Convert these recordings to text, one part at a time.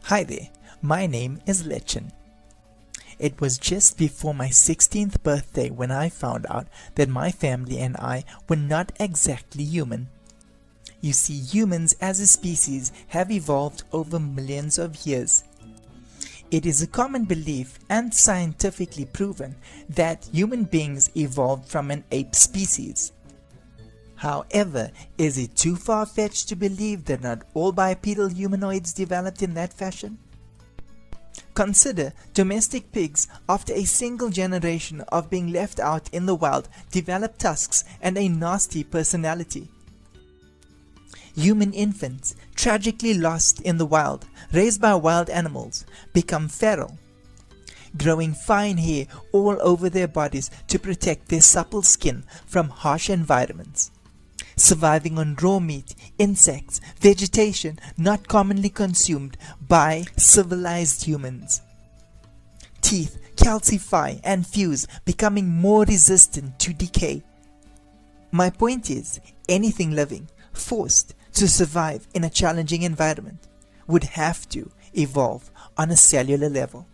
Hi there, my name is Letchin. It was just before my 16th birthday when I found out that my family and I were not exactly human. You see, humans as a species have evolved over millions of years. It is a common belief and scientifically proven that human beings evolved from an ape species. However, is it too far-fetched to believe that not all bipedal humanoids developed in that fashion? Consider domestic pigs after a single generation of being left out in the wild develop tusks and a nasty personality. Human infants, tragically lost in the wild, raised by wild animals, become feral, growing fine hair all over their bodies to protect their supple skin from harsh environments, surviving on raw meat, insects, vegetation not commonly consumed by civilized humans. Teeth calcify and fuse, becoming more resistant to decay. My point is, anything living, forced to survive in a challenging environment, would have to evolve on a cellular level.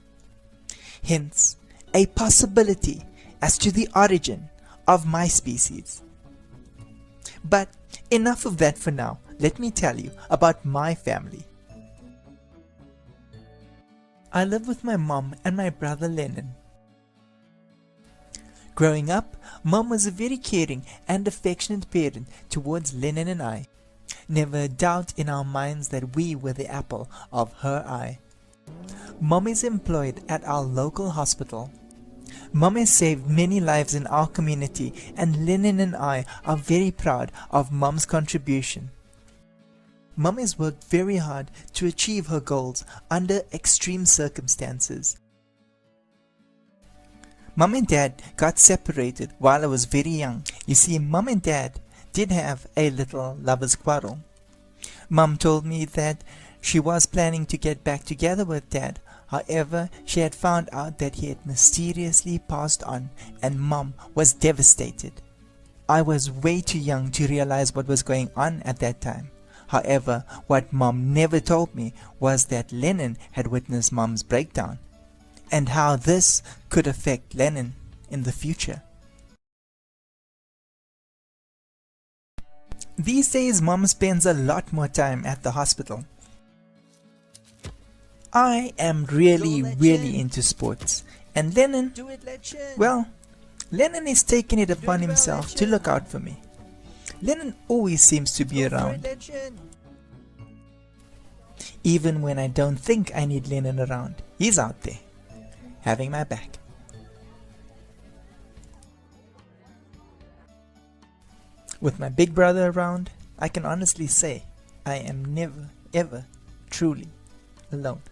Hence, a possibility as to the origin of my species. But enough of that for now. Let me tell you about my family. I live with my mom and my brother Lennon. Growing up, Mom was a very caring and affectionate parent towards Lennon and I. Never a doubt in our minds that we were the apple of her eye. Mom is employed at our local hospital. Mom has saved many lives in our community, and Lennon and I are very proud of Mom's contribution. Mom has worked very hard to achieve her goals under extreme circumstances. Mom and Dad got separated while I was very young. You see, Mom and Dad did have a little lover's quarrel. Mom told me that she was planning to get back together with Dad. However, she had found out that he had mysteriously passed on, and Mom was devastated. I was way too young to realize what was going on at that time. However, what Mom never told me was that Lennon had witnessed Mom's breakdown, and how this could affect Lennon in the future. These days, Mom spends a lot more time at the hospital. I am really into sports, and Lennon, well, Lennon is taking it upon himself to look out for me. Lennon always seems to be around. Even when I don't think I need Lennon around, he's out there, having my back. With my big brother around, I can honestly say I am never ever truly alone.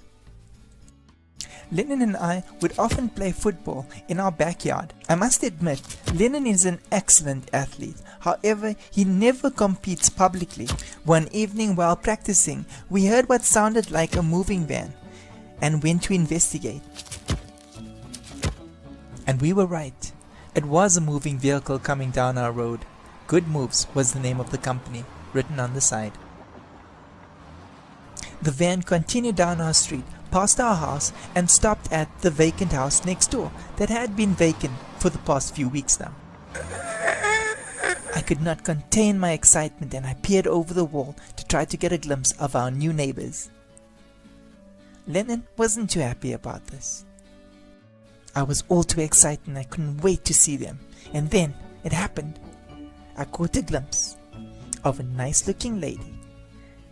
Lennon and I would often play football in our backyard. I must admit, Lennon is an excellent athlete. However, he never competes publicly. One evening while practicing, we heard what sounded like a moving van and went to investigate. And we were right. It was a moving vehicle coming down our road. Good Moves was the name of the company, written on the side. The van continued down our street, past our house, and stopped at the vacant house next door that had been vacant for the past few weeks now. I could not contain my excitement, and I peered over the wall to try to get a glimpse of our new neighbors. Lennon wasn't too happy about this. I was all too excited and I couldn't wait to see them. And then it happened. I caught a glimpse of a nice-looking lady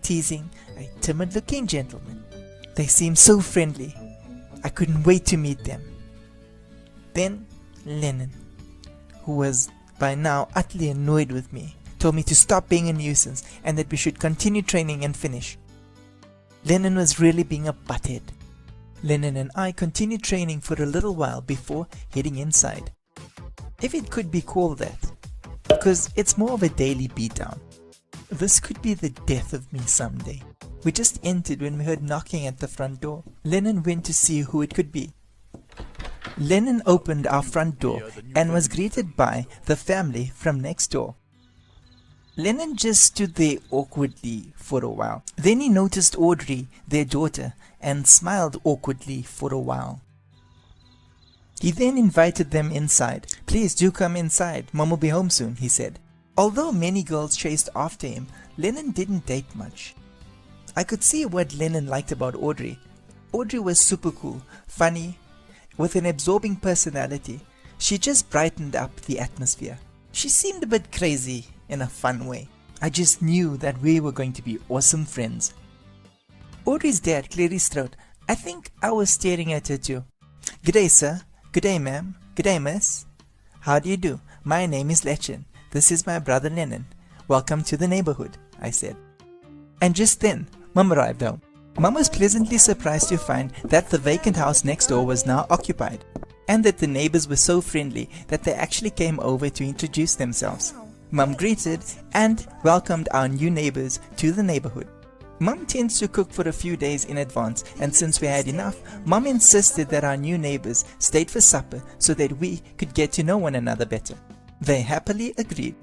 teasing a timid-looking gentleman. They seemed so friendly. I couldn't wait to meet them. Then Lennon, who was by now utterly annoyed with me, told me to stop being a nuisance and that we should continue training and finish. Lennon was really being a butthead. Lennon and I continued training for a little while before heading inside, if it could be called that, because it's more of a daily beatdown. This could be the death of me someday. We just entered when we heard knocking at the front door. Lennon went to see who it could be. Lennon opened our front door and was greeted by the family from next door. Lennon just stood there awkwardly for a while. Then he noticed Audrey, their daughter, and smiled awkwardly for a while. He then invited them inside. "Please do come inside. Mom will be home soon," he said. Although many girls chased after him, Lennon didn't date much. I could see what Lennon liked about Audrey. Audrey was super cool, funny, with an absorbing personality. She just brightened up the atmosphere. She seemed a bit crazy in a fun way. I just knew that we were going to be awesome friends. Audrey's dad cleared his throat. I think I was staring at her too. "G'day, sir. G'day, ma'am. G'day, miss. How do you do? My name is Letchin. This is my brother Lennon. Welcome to the neighborhood," I said. And just then, Mum arrived home. Mum was pleasantly surprised to find that the vacant house next door was now occupied, and that the neighbors were so friendly that they actually came over to introduce themselves. Mum greeted and welcomed our new neighbors to the neighborhood. Mum tends to cook for a few days in advance, and since we had enough, Mum insisted that our new neighbors stayed for supper so that we could get to know one another better. They happily agreed.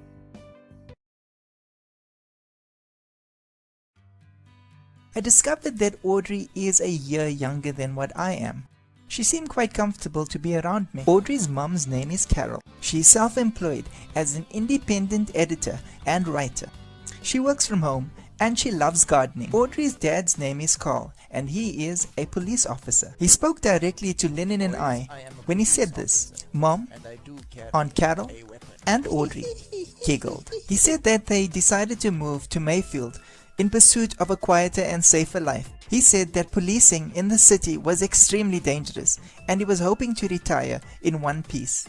I discovered that Audrey is a year younger than what I am. She seemed quite comfortable to be around me. Audrey's mum's name is Carol. She is self-employed as an independent editor and writer. She works from home and she loves gardening. Audrey's dad's name is Carl, and he is a police officer. He spoke directly to Lennon and I when he said this. Mom, Aunt Carol, and Audrey giggled. He said that they decided to move to Mayfield in pursuit of a quieter and safer life. He said that policing in the city was extremely dangerous, and he was hoping to retire in one piece.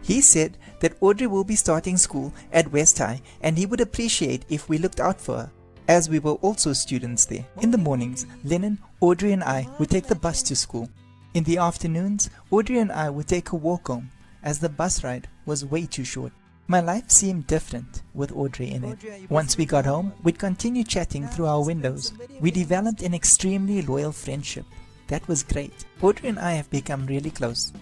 He said that Audrey will be starting school at West High, and he would appreciate if we looked out for her, as we were also students there. In the mornings, Lennon, Audrey and I would take the bus to school. In the afternoons, Audrey and I would take a walk home, as the bus ride was way too short. My life seemed different with Audrey in it. Once we got home, we'd continue chatting through our windows. We developed an extremely loyal friendship. That was great. Audrey and I have become really close.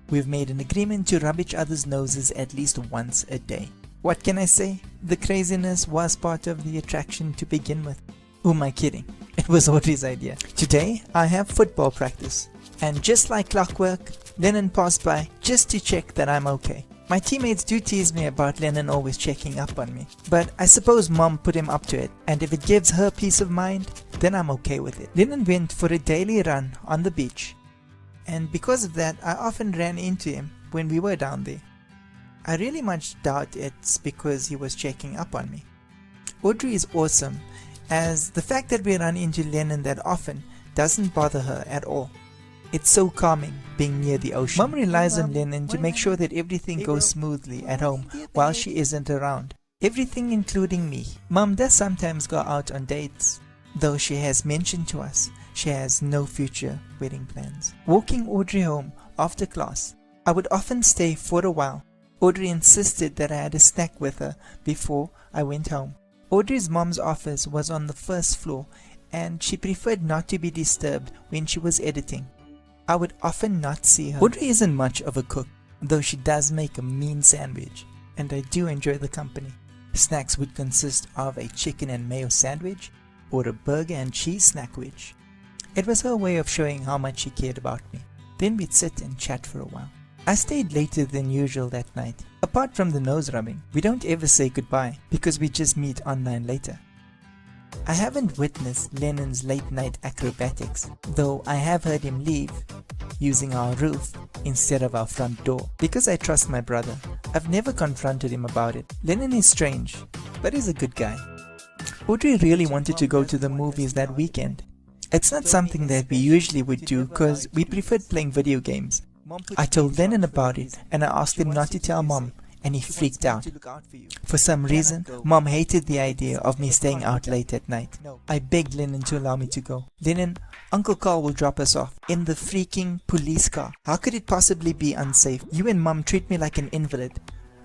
We've made an agreement to rub each other's noses at least once a day. What can I say? The craziness was part of the attraction to begin with. Who am I kidding? It was Audrey's idea. Today, I have football practice. And just like clockwork, Lennon passed by just to check that I'm okay. My teammates do tease me about Lennon always checking up on me, but I suppose Mom put him up to it, and if it gives her peace of mind, then I'm okay with it. Lennon went for a daily run on the beach, and because of that, I often ran into him when we were down there. I really much doubt it's because he was checking up on me. Audrey is awesome, as the fact that we run into Lennon that often doesn't bother her at all. It's so calming being near the ocean. Mom relies on Lennon to make sure that everything goes smoothly at home while she isn't around. Everything including me. Mom does sometimes go out on dates, though she has mentioned to us she has no future wedding plans. Walking Audrey home after class, I would often stay for a while. Audrey insisted that I had a snack with her before I went home. Audrey's mom's office was on the first floor, and she preferred not to be disturbed when she was editing. I would often not see her. Audrey isn't much of a cook, though she does make a mean sandwich, and I do enjoy the company. Snacks would consist of a chicken and mayo sandwich or a burger and cheese snackwich. It was her way of showing how much she cared about me. Then we'd sit and chat for a while. I stayed later than usual that night. Apart from the nose rubbing, we don't ever say goodbye because we just meet online later. I haven't witnessed Lennon's late night acrobatics, though I have heard him leave using our roof instead of our front door. Because I trust my brother, I've never confronted him about it. Lennon is strange, but he's a good guy. Audrey really wanted to go to the movies that weekend. It's not something that we usually would do because we preferred playing video games. I told Lennon about it and I asked him not to tell Mom, and he freaked out. For some reason, Mom hated the idea of me staying out late at night. I begged Lennon to allow me to go. Lennon, Uncle Carl will drop us off in the freaking police car. How could it possibly be unsafe? You and Mom treat me like an invalid.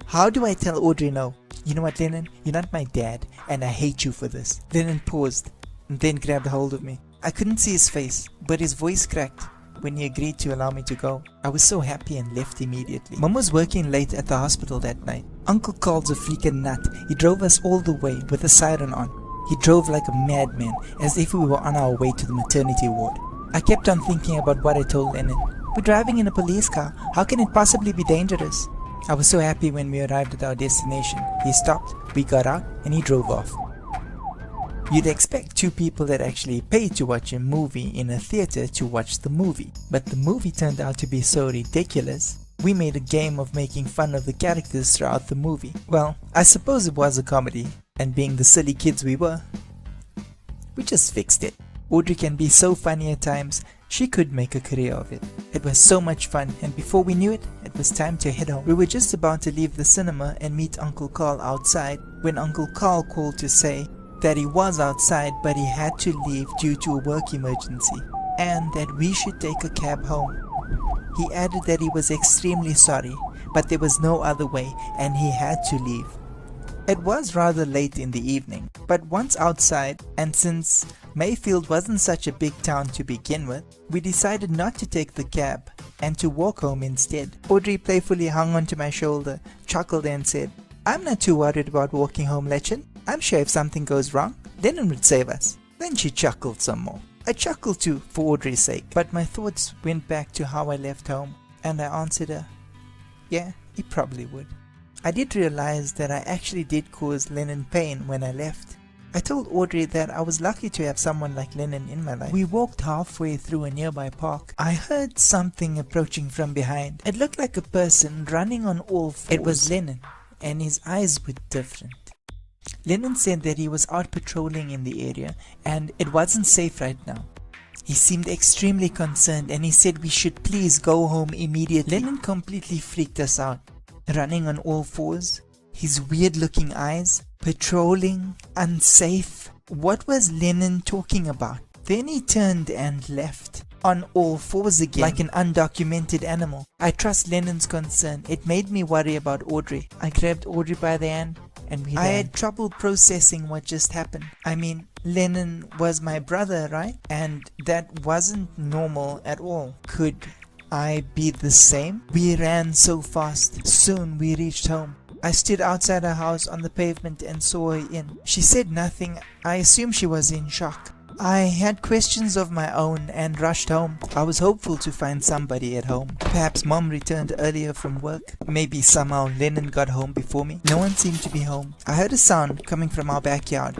How do I tell Audrey no? You know what, Lennon? You're not my dad, and I hate you for this. Lennon paused, and then grabbed hold of me. I couldn't see his face, but his voice cracked when he agreed to allow me to go. I was so happy and left immediately. Mom was working late at the hospital that night. Uncle Carl's a freaking nut. He drove us all the way with the siren on. He drove like a madman, as if we were on our way to the maternity ward. I kept on thinking about what I told Lennon. We're driving in a police car. How can it possibly be dangerous? I was so happy when we arrived at our destination. He stopped, we got out, and he drove off. You'd expect two people that actually paid to watch a movie in a theater to watch the movie, but the movie turned out to be so ridiculous. We made a game of making fun of the characters throughout the movie. Well, I suppose it was a comedy, and being the silly kids we were, we just fixed it. Audrey can be so funny at times, she could make a career of it. It was so much fun, and before we knew it, it was time to head home. We were just about to leave the cinema and meet Uncle Carl outside when Uncle Carl called to say that he was outside but he had to leave due to a work emergency and that we should take a cab home. He added that he was extremely sorry, but there was no other way and he had to leave. It was rather late in the evening, but once outside, and since Mayfield wasn't such a big town to begin with, we decided not to take the cab and to walk home instead. Audrey playfully hung onto my shoulder, chuckled and said, "I'm not too worried about walking home, Letchin. I'm sure if something goes wrong, Lennon would save us." Then she chuckled some more. I chuckled too, for Audrey's sake, but my thoughts went back to how I left home, and I answered her, yeah, he probably would. I did realize that I actually did cause Lennon pain when I left. I told Audrey that I was lucky to have someone like Lennon in my life. We walked halfway through a nearby park. I heard something approaching from behind. It looked like a person running on all fours. It was Lennon, and his eyes were different. Lennon said that he was out patrolling in the area and it wasn't safe right now. He seemed extremely concerned and he said we should please go home immediately. Lennon completely freaked us out. Running on all fours, his weird looking eyes, patrolling, unsafe. What was Lennon talking about? Then he turned and left. On all fours again, like an undocumented animal. I trust Lennon's concern. It made me worry about Audrey. I grabbed Audrey by the hand and we ran. I had trouble processing what just happened. I mean, Lennon was my brother, right? And that wasn't normal at all. Could I be the same? We ran so fast. Soon we reached home. I stood outside her house on the pavement and saw her in. She said nothing. I assume she was in shock. I had questions of my own and rushed home. I was hopeful to find somebody at home. Perhaps Mom returned earlier from work. Maybe somehow Lennon got home before me. No one seemed to be home. I heard a sound coming from our backyard.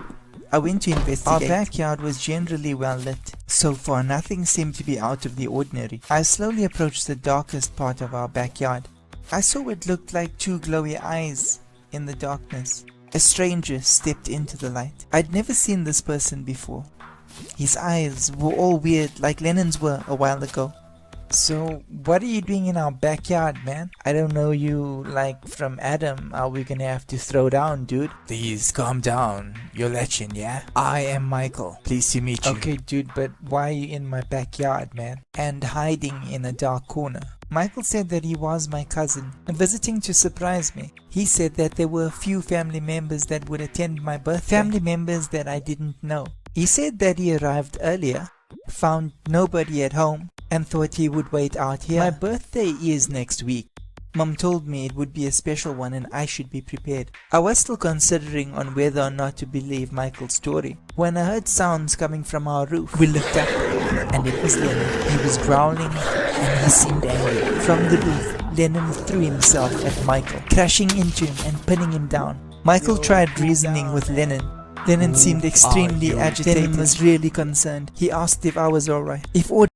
I went to investigate. Our backyard was generally well lit. So far, nothing seemed to be out of the ordinary. I slowly approached the darkest part of our backyard. I saw what looked like two glowy eyes in the darkness. A stranger stepped into the light. I'd never seen this person before. His eyes were all weird like Lennon's were a while ago. "So, what are you doing in our backyard, man? I don't know you like from Adam. Are we gonna have to throw down, dude?" Please calm down. You're Letchin, yeah? I am Michael. Pleased to meet you. Okay, dude, but why are you in my backyard, man? And hiding in a dark corner? Michael said that he was my cousin, visiting to surprise me. He said that there were a few family members that would attend my birthday. Family members that I didn't know. He said that he arrived earlier, found nobody at home, and thought he would wait out here. My birthday is next week. Mom told me it would be a special one and I should be prepared. I was still considering on whether or not to believe Michael's story when I heard sounds coming from our roof. We looked up and it was Lennon. He was growling and he seemed angry. From the roof, Lennon threw himself at Michael, crashing into him and pinning him down. Michael tried reasoning with Lennon. Lennon seemed extremely agitated. Lennon was really concerned. He asked if I was alright. If Audrey